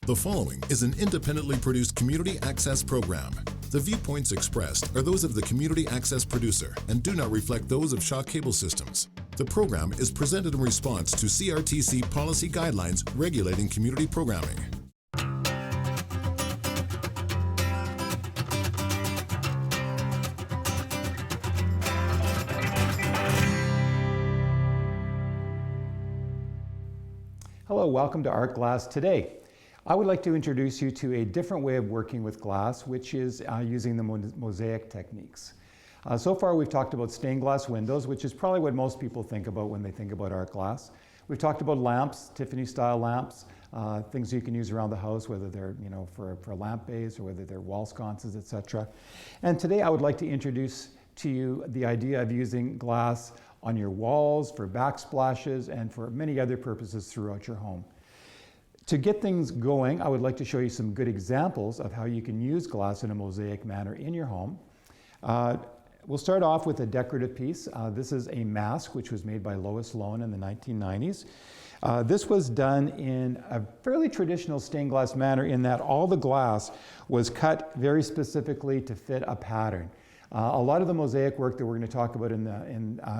The following is an independently produced community access program. The viewpoints expressed are those of the community access producer and do not reflect those of Shaw Cable Systems. The program is presented in response to CRTC policy guidelines regulating community programming. Hello, welcome to Art Glass Today. I would like to introduce you to a different way of working with glass, which is using the mosaic techniques. So far we've talked about stained glass windows, which is probably what most people think about when they think about art glass. We've talked about lamps, Tiffany style lamps, things you can use around the house, whether they're for a lamp base or whether they're wall sconces, etc. And today I would like to introduce to you the idea of using glass on your walls, for backsplashes, and for many other purposes throughout your home. To get things going, I would like to show you some good examples of how you can use glass in a mosaic manner in your home. We'll start off with a decorative piece. This is a mask which was made by Lois Lone in the 1990s. This was done in a fairly traditional stained glass manner in that all the glass was cut very specifically to fit a pattern. A lot of the mosaic work that we're going to talk about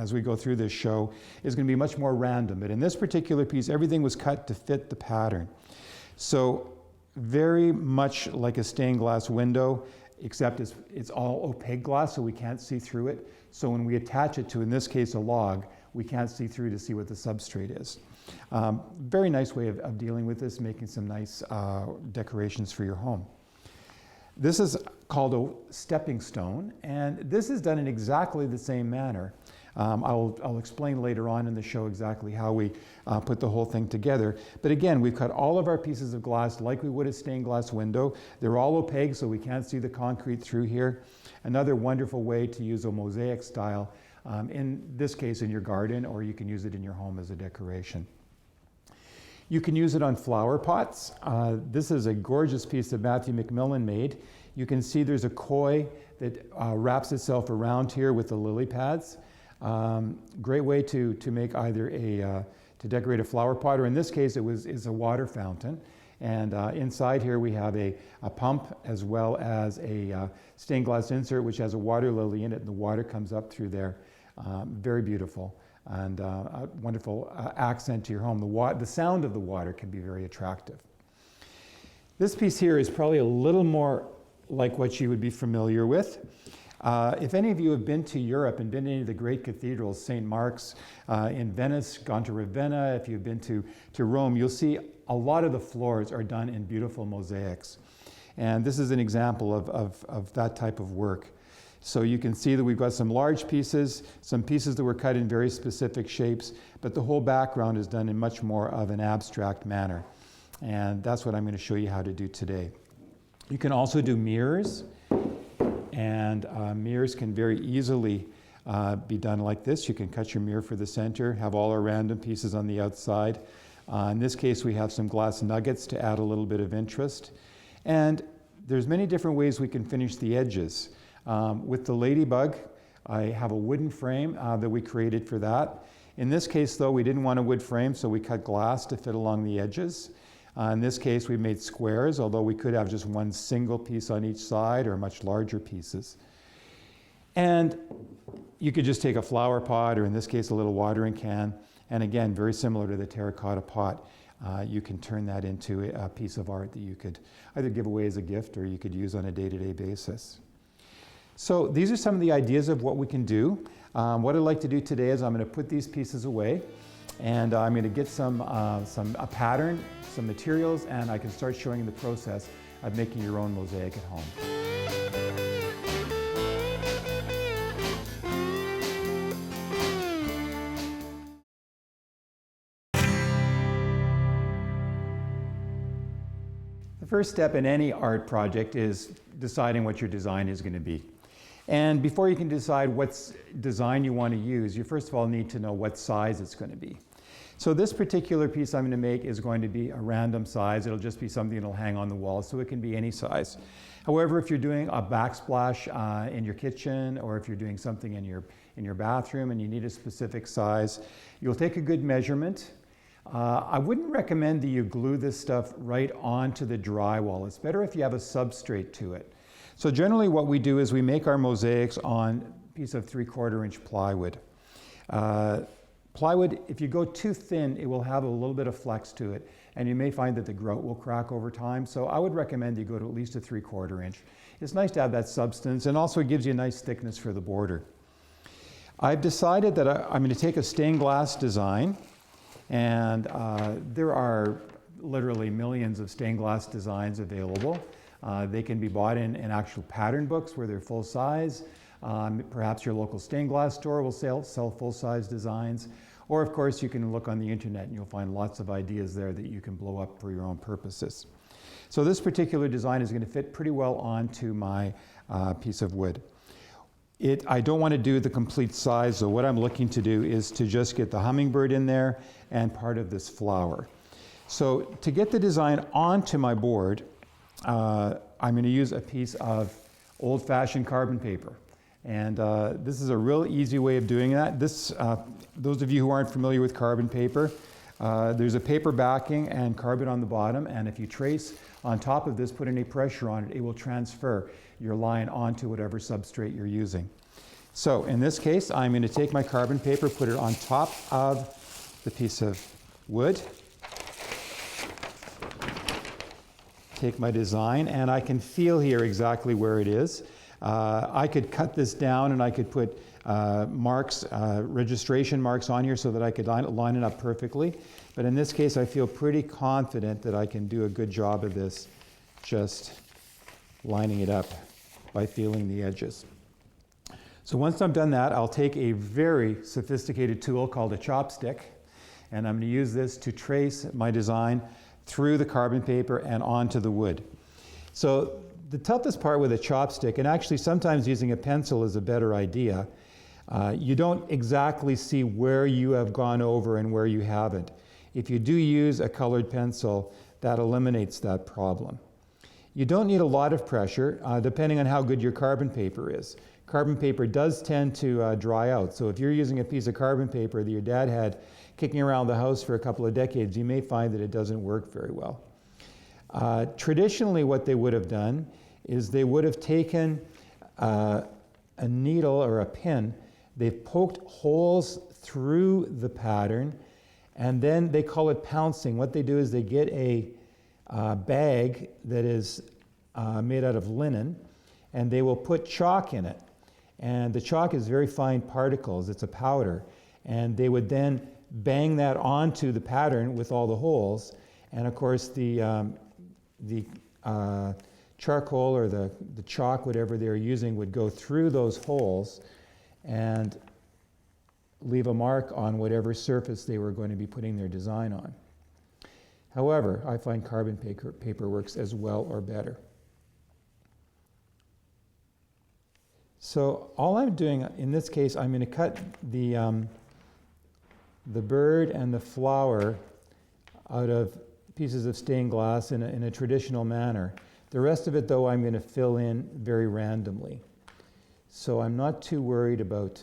as we go through this show is going to be much more random, but in this particular piece, everything was cut to fit the pattern. So very much like a stained glass window, except it's all opaque glass, so we can't see through it. So when we attach it to, in this case, a log, we can't see through to see what the substrate is. Very nice way of dealing with this, making some nice decorations for your home. This is called a stepping stone, and this is done in exactly the same manner. I'll explain later on in the show exactly how we put the whole thing together. But again, we've cut all of our pieces of glass like we would a stained glass window. They're all opaque, so we can't see the concrete through here. Another wonderful way to use a mosaic style, in this case in your garden, or you can use it in your home as a decoration. You can use it on flower pots. This is a gorgeous piece that Matthew McMillan made. You can see there's a koi that wraps itself around here with the lily pads. Great way to make either to decorate a flower pot, or in this case is a water fountain. And inside here we have a pump as well as a stained glass insert which has a water lily in it, and the water comes up through there. Very beautiful. And a wonderful accent to your home. The sound of the water can be very attractive. This piece here is probably a little more like what you would be familiar with. If any of you have been to Europe and been to any of the great cathedrals, St. Mark's in Venice, gone to Ravenna, if you've been to Rome, you'll see a lot of the floors are done in beautiful mosaics. And this is an example of that type of work. So you can see that we've got some large pieces, some pieces that were cut in very specific shapes, but the whole background is done in much more of an abstract manner. And that's what I'm going to show you how to do today. You can also do mirrors, and mirrors can very easily be done like this. You can cut your mirror for the center, have all our random pieces on the outside. In this case, we have some glass nuggets to add a little bit of interest. And there's many different ways we can finish the edges. With the ladybug, I have a wooden frame that we created for that. In this case, though, we didn't want a wood frame, so we cut glass to fit along the edges. In this case, we made squares, although we could have just one single piece on each side or much larger pieces. And you could just take a flower pot, or in this case, a little watering can. And again, very similar to the terracotta pot, you can turn that into a piece of art that you could either give away as a gift or you could use on a day-to-day basis. So these are some of the ideas of what we can do. What I'd like to do today is I'm going to put these pieces away, and I'm going to get a pattern, some materials, and I can start showing you the process of making your own mosaic at home. The first step in any art project is deciding what your design is going to be. And before you can decide what design you want to use, you first of all need to know what size it's going to be. So this particular piece I'm going to make is going to be a random size. It'll just be something that'll hang on the wall, so it can be any size. However, if you're doing a backsplash in your kitchen, or if you're doing something in your bathroom and you need a specific size, you'll take a good measurement. I wouldn't recommend that you glue this stuff right onto the drywall. It's better if you have a substrate to it. So generally what we do is we make our mosaics on a piece of 3/4 inch plywood. Plywood, if you go too thin, it will have a little bit of flex to it, and you may find that the grout will crack over time. So I would recommend you go to at least a 3/4 inch. It's nice to have that substance, and also it gives you a nice thickness for the border. I've decided that I'm going to take a stained glass design, and there are literally millions of stained glass designs available. They can be bought in actual pattern books where they're full size. Perhaps your local stained glass store will sell full-size designs. Or of course you can look on the internet and you'll find lots of ideas there that you can blow up for your own purposes. So this particular design is going to fit pretty well onto my piece of wood. I don't want to do the complete size, so what I'm looking to do is to just get the hummingbird in there and part of this flower. So to get the design onto my board, I'm going to use a piece of old-fashioned carbon paper. And this is a real easy way of doing that. Those of you who aren't familiar with carbon paper, there's a paper backing and carbon on the bottom, and if you trace on top of this, put any pressure on it, it will transfer your line onto whatever substrate you're using. So in this case, I'm going to take my carbon paper, put it on top of the piece of wood, take my design, and I can feel here exactly where it is. I could cut this down and I could put marks, registration marks on here so that I could line it up perfectly. But in this case, I feel pretty confident that I can do a good job of this, just lining it up by feeling the edges. So once I've done that, I'll take a very sophisticated tool called a chopstick, and I'm going to use this to trace my design through the carbon paper and onto the wood. So the toughest part with a chopstick, and actually sometimes using a pencil is a better idea, you don't exactly see where you have gone over and where you haven't. If you do use a colored pencil, that eliminates that problem. You don't need a lot of pressure, depending on how good your carbon paper is. Carbon paper does tend to dry out, so if you're using a piece of carbon paper that your dad had kicking around the house for a couple of decades, you may find that it doesn't work very well. Traditionally, what they would have done is they would have taken a needle or a pin, they've poked holes through the pattern, and then they call it pouncing. What they do is they get a bag that is made out of linen, and they will put chalk in it. And the chalk is very fine particles, it's a powder, and they would then bang that onto the pattern with all the holes, and of course the charcoal or the chalk, whatever they're using, would go through those holes and leave a mark on whatever surface they were going to be putting their design on. However, I find carbon paper works as well or better. So all I'm doing in this case, I'm going to cut the bird and the flower out of pieces of stained glass in a traditional manner. The rest of it, though, I'm going to fill in very randomly. So I'm not too worried about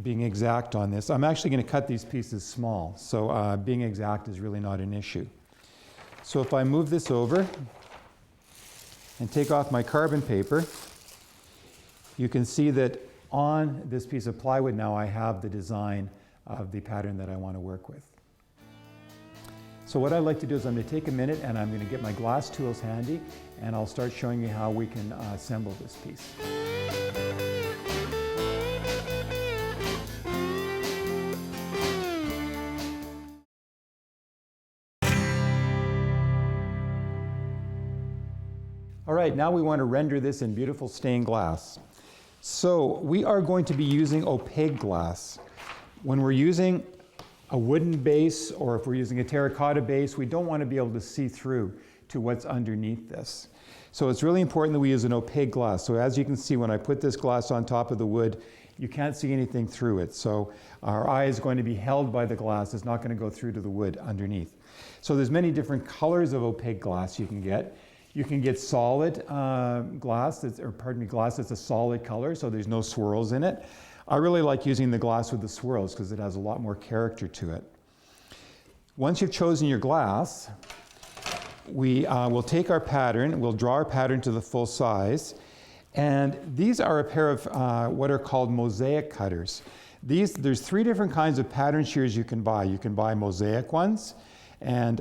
being exact on this. I'm actually going to cut these pieces small, so being exact is really not an issue. So if I move this over and take off my carbon paper, you can see that on this piece of plywood now I have the design of the pattern that I want to work with. So what I'd like to do is I'm going to take a minute and I'm going to get my glass tools handy, and I'll start showing you how we can assemble this piece. All right, now we want to render this in beautiful stained glass. So we are going to be using opaque glass. When we're using a wooden base, or if we're using a terracotta base, we don't want to be able to see through to what's underneath this. So it's really important that we use an opaque glass. So as you can see, when I put this glass on top of the wood, you can't see anything through it. So our eye is going to be held by the glass. It's not going to go through to the wood underneath. So there's many different colors of opaque glass you can get. You can get solid glass, glass that's a solid color, so there's no swirls in it. I really like using the glass with the swirls because it has a lot more character to it. Once you've chosen your glass, we will take our pattern, we'll draw our pattern to the full size, and these are a pair of what are called mosaic cutters. There's 3 different kinds of pattern shears you can buy. You can buy mosaic ones, and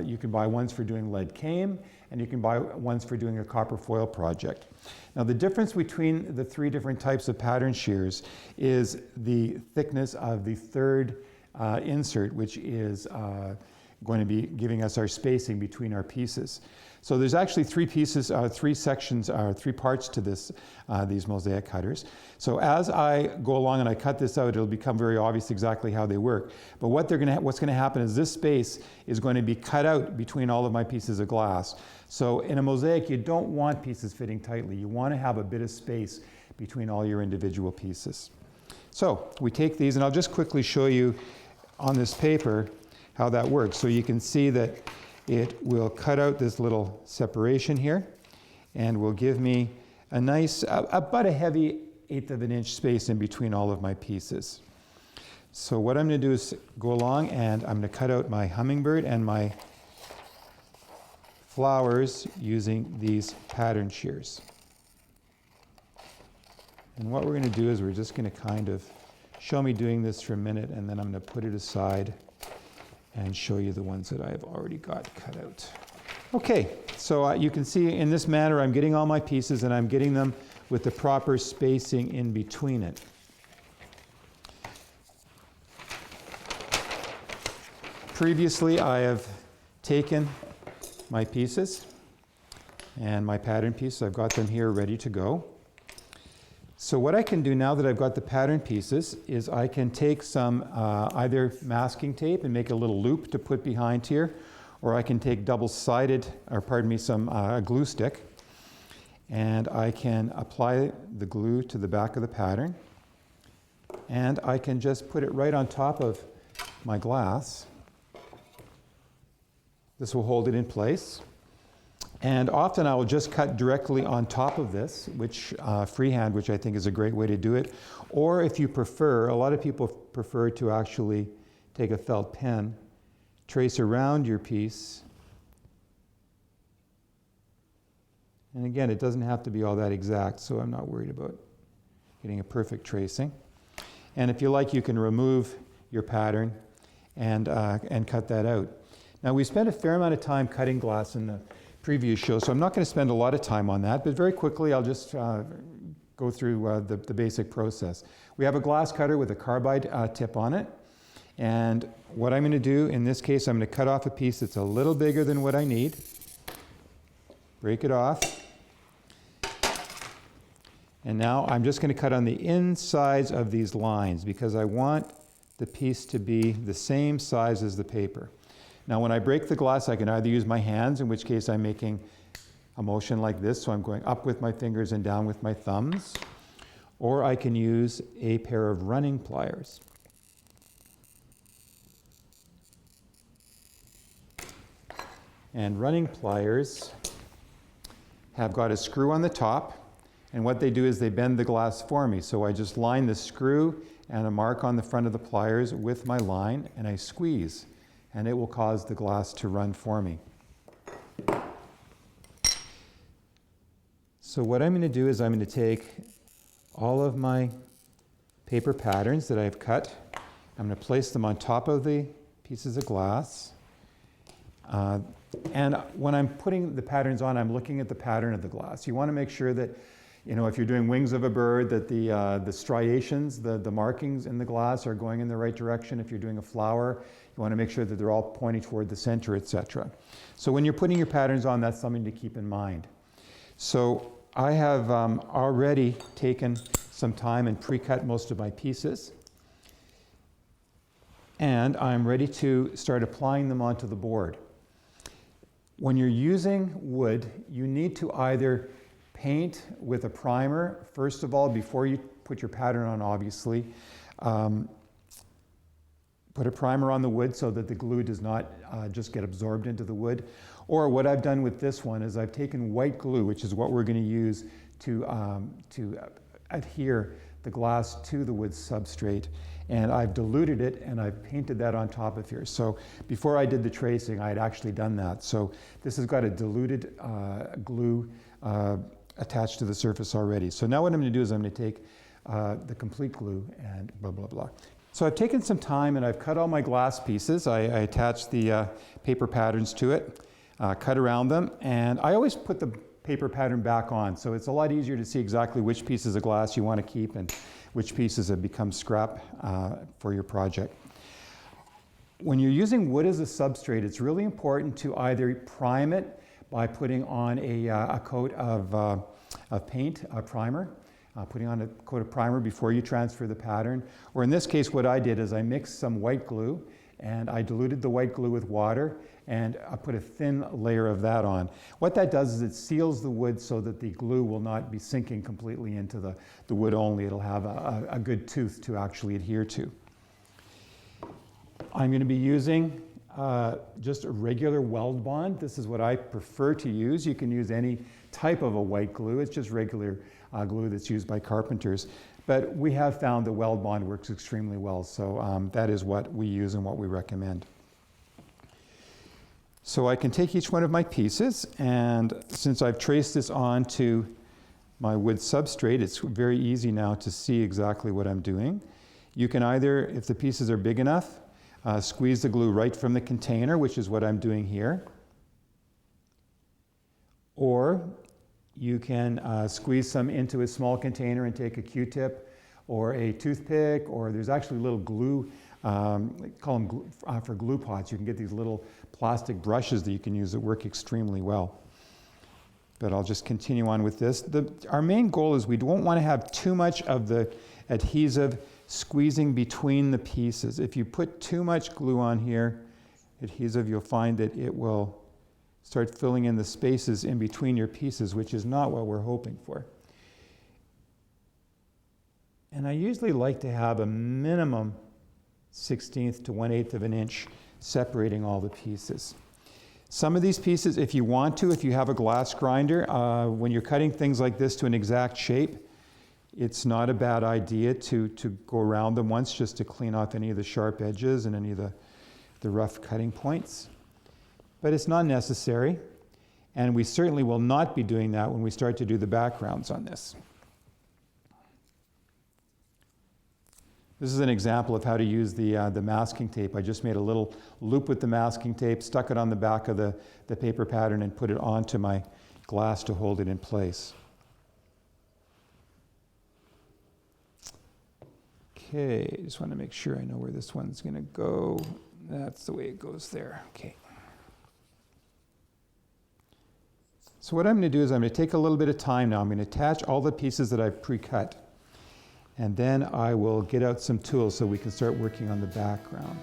you can buy ones for doing lead cane, and you can buy ones for doing a copper foil project. Now the difference between the 3 different types of pattern shears is the thickness of the third insert, which is going to be giving us our spacing between our pieces. So there's actually 3 pieces, 3 sections, 3 parts to this, these mosaic cutters. So as I go along and I cut this out, it'll become very obvious exactly how they work. But what's going to happen is this space is going to be cut out between all of my pieces of glass. So in a mosaic, you don't want pieces fitting tightly. You want to have a bit of space between all your individual pieces. So we take these, and I'll just quickly show you on this paper how that works. So you can see that it will cut out this little separation here and will give me a nice, about a heavy 1/8 of an inch space in between all of my pieces. So what I'm going to do is go along and I'm going to cut out my hummingbird and my flowers using these pattern shears. And what we're going to do is we're just going to kind of show me doing this for a minute, and then I'm going to put it aside and show you the ones that I've already got cut out. Okay, so you can see in this manner I'm getting all my pieces and I'm getting them with the proper spacing in between it. Previously I have taken my pieces and my pattern pieces. I've got them here ready to go. So what I can do now that I've got the pattern pieces is I can take some either masking tape and make a little loop to put behind here, or I can take double-sided, or pardon me, some glue stick, and I can apply the glue to the back of the pattern, and I can just put it right on top of my glass. This will hold it in place. And often I will just cut directly on top of this, which freehand, which I think is a great way to do it. Or if you prefer, a lot of people prefer to actually take a felt pen, trace around your piece. And again, it doesn't have to be all that exact, so I'm not worried about getting a perfect tracing. And if you like, you can remove your pattern and cut that out. Now, we spent a fair amount of time cutting glass in the previous show, so I'm not going to spend a lot of time on that, but very quickly I'll just go through the basic process. We have a glass cutter with a carbide tip on it, and what I'm going to do in this case, I'm going to cut off a piece that's a little bigger than what I need, break it off, and now I'm just going to cut on the insides of these lines because I want the piece to be the same size as the paper. Now when I break the glass, I can either use my hands, in which case I'm making a motion like this, so I'm going up with my fingers and down with my thumbs, or I can use a pair of running pliers. And running pliers have got a screw on the top, and what they do is they bend the glass for me. So I just line the screw and a mark on the front of the pliers with my line, and I squeeze, and it will cause the glass to run for me. So what I'm going to do is I'm going to take all of my paper patterns that I've cut, I'm going to place them on top of the pieces of glass. And when I'm putting the patterns on, I'm looking at the pattern of the glass. You want to make sure that, you know, if you're doing wings of a bird, that the striations, the markings in the glass are going in the right direction. If you're doing a flower, you want to make sure that they're all pointing toward the center, etc. So when you're putting your patterns on, that's something to keep in mind. So I have already taken some time and pre-cut most of my pieces. And I'm ready to start applying them onto the board. When you're using wood, you need to either paint with a primer, first of all, before you put your pattern on, obviously. Put a primer on the wood so that the glue does not just get absorbed into the wood. Or what I've done with this one is I've taken white glue, which is what we're going to use to adhere the glass to the wood substrate. And I've diluted it and I've painted that on top of here. So before I did the tracing, I had actually done that. So this has got a diluted glue attached to the surface already. So now what I'm going to do is I'm going to take the complete glue and blah, blah, blah. So I've taken some time and I've cut all my glass pieces. I attached the paper patterns to it, cut around them, and I always put the paper pattern back on. So it's a lot easier to see exactly which pieces of glass you want to keep and which pieces have become scrap for your project. When you're using wood as a substrate, it's really important to either prime it by putting on a coat of paint, a primer, putting on a coat of primer before you transfer the pattern. Or in this case, what I did is I mixed some white glue and I diluted the white glue with water and I put a thin layer of that on. What that does is it seals the wood so that the glue will not be sinking completely into the wood only. It'll have a good tooth to actually adhere to. I'm going to be using just a regular weld bond. This is what I prefer to use. You can use any type of a white glue. It's just regular glue that's used by carpenters. But we have found the weld bond works extremely well. So that is what we use and what we recommend. So I can take each one of my pieces, and since I've traced this onto my wood substrate, it's very easy now to see exactly what I'm doing. You can either, if the pieces are big enough, squeeze the glue right from the container, which is what I'm doing here. Or you can squeeze some into a small container and take a Q-tip or a toothpick, or there's actually little glue, call them glue, for glue pots. You can get these little plastic brushes that you can use that work extremely well. But I'll just continue on with this. Our main goal is we don't want to have too much of the adhesive squeezing between the pieces. If you put too much glue on here, adhesive, you'll find that it will start filling in the spaces in between your pieces, which is not what we're hoping for. And I usually like to have a minimum 1/16 to 1/8 of an inch separating all the pieces. Some of these pieces, if you want to, if you have a glass grinder, when you're cutting things like this to an exact shape, it's not a bad idea to go around them once just to clean off any of the sharp edges and any of the rough cutting points. But it's not necessary, and we certainly will not be doing that when we start to do the backgrounds on this. This is an example of how to use the masking tape. I just made a little loop with the masking tape, stuck it on the back of the paper pattern, and put it onto my glass to hold it in place. Okay, just want to make sure I know where this one's going to go. That's the way it goes there. Okay. So what I'm going to do is I'm going to take a little bit of time now. I'm going to attach all the pieces that I've pre-cut. And then I will get out some tools so we can start working on the background.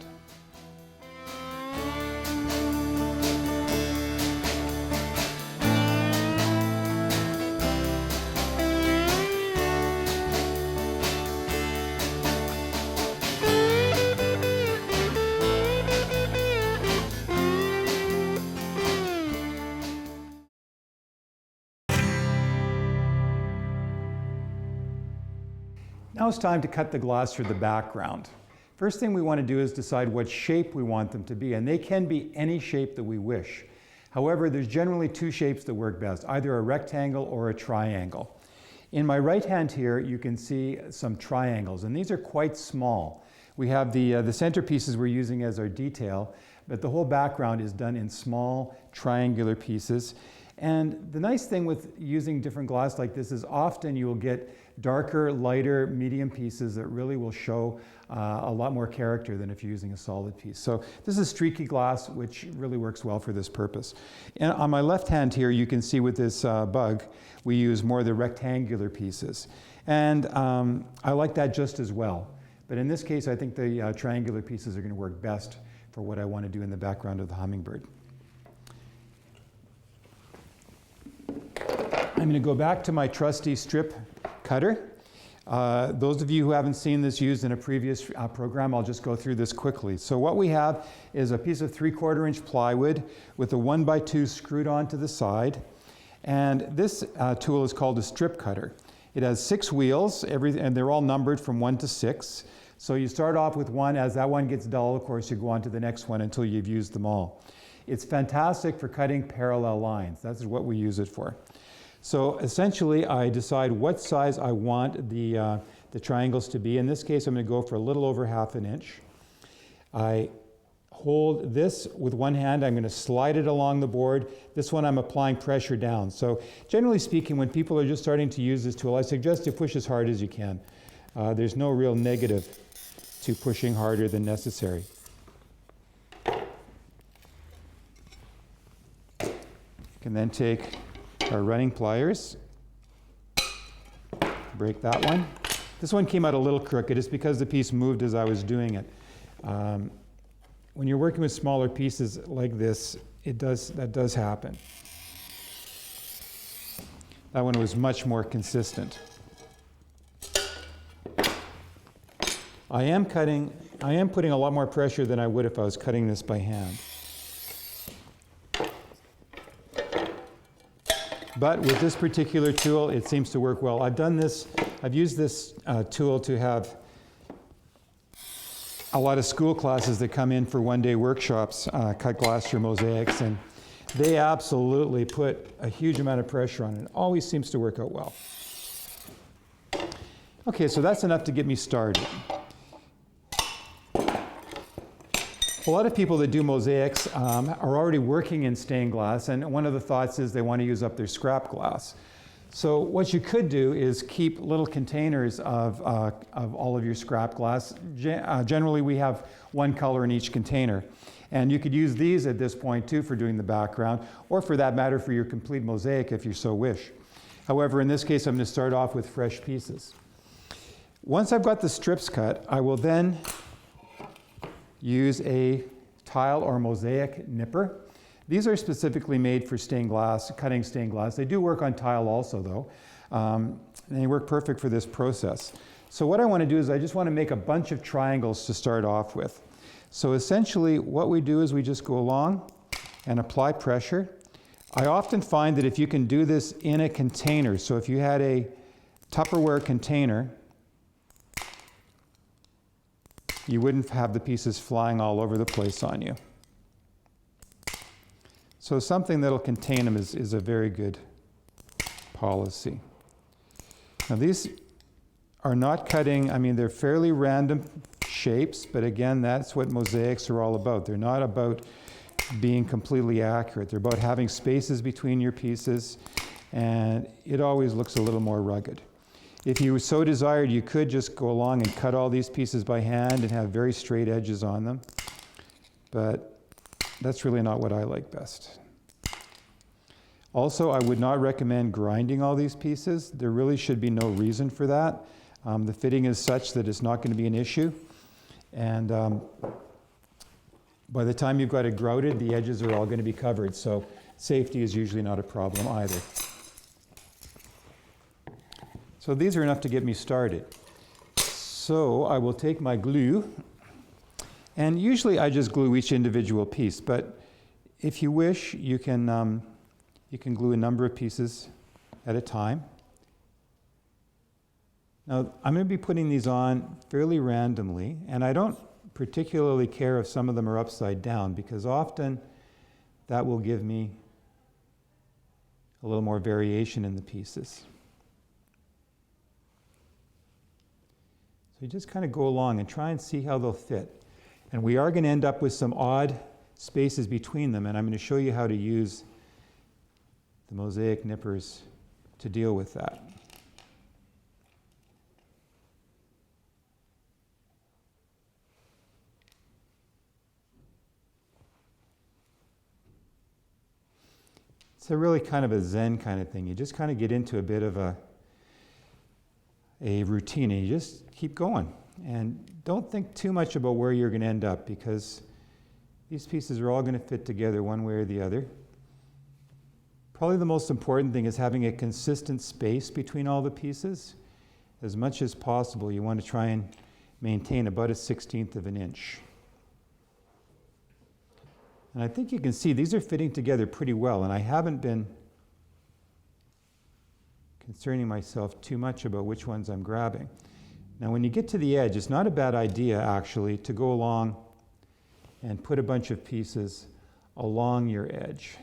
Now it's time to cut the glass for the background. First thing we want to do is decide what shape we want them to be, and they can be any shape that we wish. However, there's generally two shapes that work best, either a rectangle or a triangle. In my right hand here, you can see some triangles, and these are quite small. We have the centerpieces we're using as our detail, but the whole background is done in small triangular pieces. And the nice thing with using different glass like this is often you will get darker, lighter, medium pieces that really will show a lot more character than if you're using a solid piece. So this is streaky glass, which really works well for this purpose. And on my left hand here, you can see with this bug, we use more of the rectangular pieces. And I like that just as well. But in this case, I think the triangular pieces are going to work best for what I want to do in the background of the hummingbird. I'm going to go back to my trusty strip cutter. Those of you who haven't seen this used in a previous program, I'll just go through this quickly. So what we have is a piece of 3/4 inch plywood with a 1x2 screwed onto the side. And this tool is called a strip cutter. It has 6 wheels, and they're all numbered from 1 to 6. So you start off with one. As that one gets dull, of course, you go on to the next one until you've used them all. It's fantastic for cutting parallel lines. That's what we use it for. So essentially, I decide what size I want the triangles to be. In this case, I'm going to go for a little over 1/2 inch. I hold this with one hand. I'm going to slide it along the board. This one I'm applying pressure down. So generally speaking, when people are just starting to use this tool, I suggest you push as hard as you can. There's no real negative to pushing harder than necessary. You can then take our running pliers, break that one. This one came out a little crooked. It's because the piece moved as I was doing it. When you're working with smaller pieces like this, that does happen. That one was much more consistent. I am putting a lot more pressure than I would if I was cutting this by hand. But with this particular tool, it seems to work well. I've used this tool to have a lot of school classes that come in for one-day workshops, cut glass for mosaics, and they absolutely put a huge amount of pressure on it. It always seems to work out well. Okay, so that's enough to get me started. A lot of people that do mosaics are already working in stained glass, and one of the thoughts is they want to use up their scrap glass. So what you could do is keep little containers of all of your scrap glass. Generally, we have one color in each container. And you could use these at this point too for doing the background, or for that matter for your complete mosaic if you so wish. However, in this case, I'm going to start off with fresh pieces. Once I've got the strips cut, I will then use a tile or mosaic nipper. These are specifically made for stained glass, cutting stained glass. They do work on tile also, though. And they work perfect for this process. So what I want to do is I just want to make a bunch of triangles to start off with. So essentially, what we do is we just go along and apply pressure. I often find that if you can do this in a container, so if you had a Tupperware container, you wouldn't have the pieces flying all over the place on you. So something that'll contain them is a very good policy. Now these are not cutting, they're fairly random shapes, but again, that's what mosaics are all about. They're not about being completely accurate. They're about having spaces between your pieces, and it always looks a little more rugged. If you so desired, you could just go along and cut all these pieces by hand and have very straight edges on them, but that's really not what I like best. Also, I would not recommend grinding all these pieces. There really should be no reason for that. The fitting is such that it's not going to be an issue. And by the time you've got it grouted, the edges are all going to be covered. So safety is usually not a problem either. So these are enough to get me started. So I will take my glue, and usually I just glue each individual piece, but if you wish, you can glue a number of pieces at a time. Now, I'm going to be putting these on fairly randomly, and I don't particularly care if some of them are upside down, because often that will give me a little more variation in the pieces. So you just kind of go along and try and see how they'll fit. And we are going to end up with some odd spaces between them, and I'm going to show you how to use the mosaic nippers to deal with that. It's a really kind of a Zen kind of thing. You just kind of get into a bit of a routine, and you just keep going. And don't think too much about where you're going to end up, because these pieces are all going to fit together one way or the other. Probably the most important thing is having a consistent space between all the pieces. As much as possible, you want to try and maintain about 1/16 of an inch. And I think you can see these are fitting together pretty well, and I haven't been concerning myself too much about which ones I'm grabbing. Now when you get to the edge, it's not a bad idea actually to go along and put a bunch of pieces along your edge,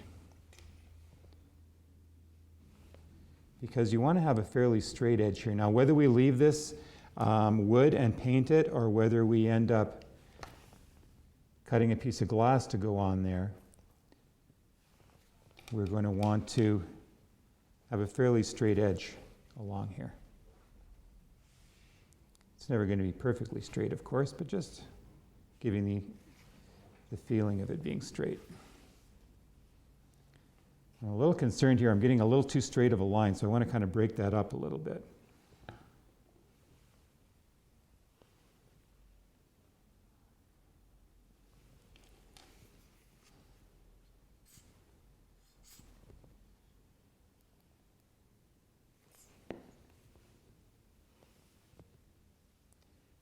because you want to have a fairly straight edge here. Now whether we leave this wood and paint it, or whether we end up cutting a piece of glass to go on there, we're going to want to have a fairly straight edge along here. It's never going to be perfectly straight, of course, but just giving the feeling of it being straight. I'm a little concerned here. I'm getting a little too straight of a line, so I want to kind of break that up a little bit.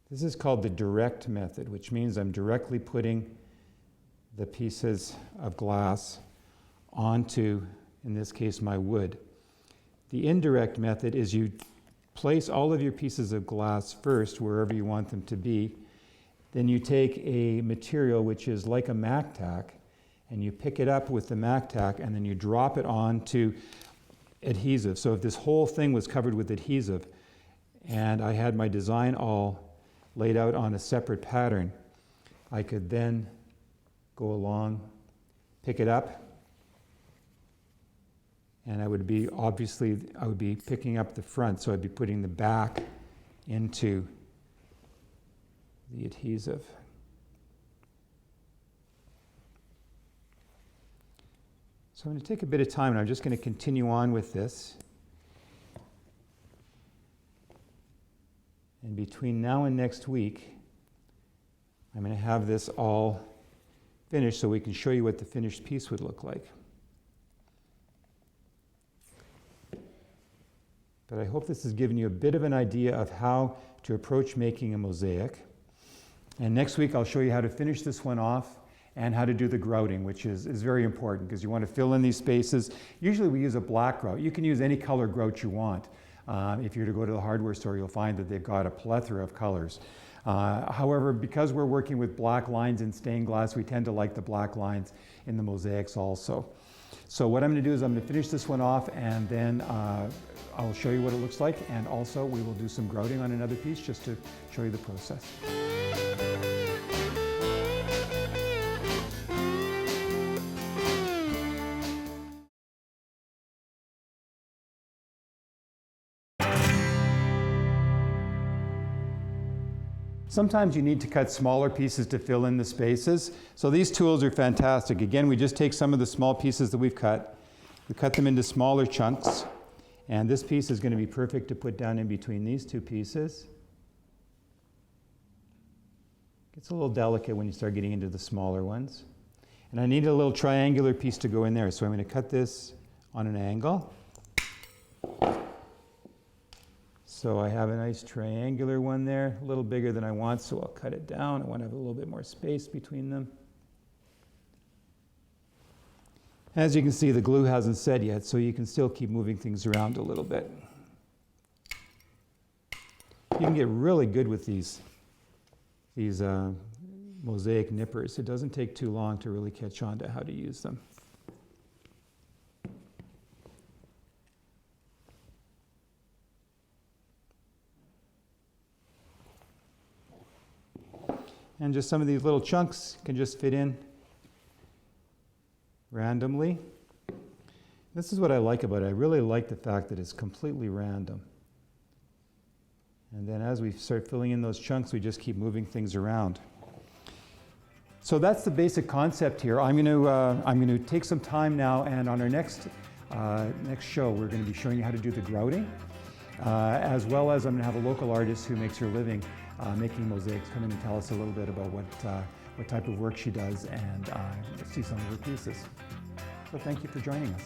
This is called the direct method, which means I'm directly putting the pieces of glass onto, in this case, my wood. The indirect method is you place all of your pieces of glass first wherever you want them to be. Then you take a material which is like a MacTac, and you pick it up with the MacTac, and then you drop it onto adhesive. So if this whole thing was covered with adhesive, and I had my design all laid out on a separate pattern, I could then go along, pick it up, and I would be picking up the front, so I'd be putting the back into the adhesive. So I'm going to take a bit of time, and I'm just going to continue on with this. And between now and next week, I'm going to have this all finished so we can show you what the finished piece would look like. But I hope this has given you a bit of an idea of how to approach making a mosaic. And next week I'll show you how to finish this one off and how to do the grouting, which is very important because you want to fill in these spaces. Usually we use a black grout. You can use any color grout you want. If you're to go to the hardware store, you'll find that they've got a plethora of colors. However, because we're working with black lines in stained glass, we tend to like the black lines in the mosaics also. So what I'm going to do is I'm going to finish this one off, and then I'll show you what it looks like, and also we will do some grouting on another piece just to show you the process. Sometimes you need to cut smaller pieces to fill in the spaces. So these tools are fantastic. Again, we just take some of the small pieces that we've cut, we cut them into smaller chunks, and this piece is going to be perfect to put down in between these two pieces. It's a little delicate when you start getting into the smaller ones. And I need a little triangular piece to go in there, so I'm going to cut this on an angle. So I have a nice triangular one there, a little bigger than I want, so I'll cut it down. I want to have a little bit more space between them. As you can see, the glue hasn't set yet, so you can still keep moving things around a little bit. You can get really good with these mosaic nippers. It doesn't take too long to really catch on to how to use them. And just some of these little chunks can just fit in randomly. This is what I like about it. I really like the fact that it's completely random. And then as we start filling in those chunks, we just keep moving things around. So that's the basic concept here. I'm going to take some time now, and on our next show, we're going to be showing you how to do the grouting, as well as I'm going to have a local artist who makes her living making mosaics come in and tell us a little bit about what type of work she does, and see some of her pieces. So thank you for joining us.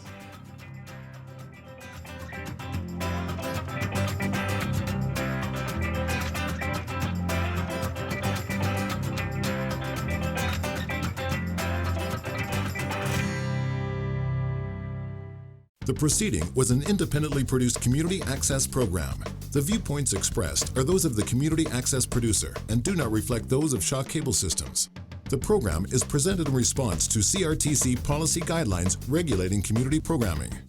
The proceeding was an independently produced community access program. The viewpoints expressed are those of the community access producer and do not reflect those of Shaw Cable Systems. The program is presented in response to CRTC policy guidelines regulating community programming.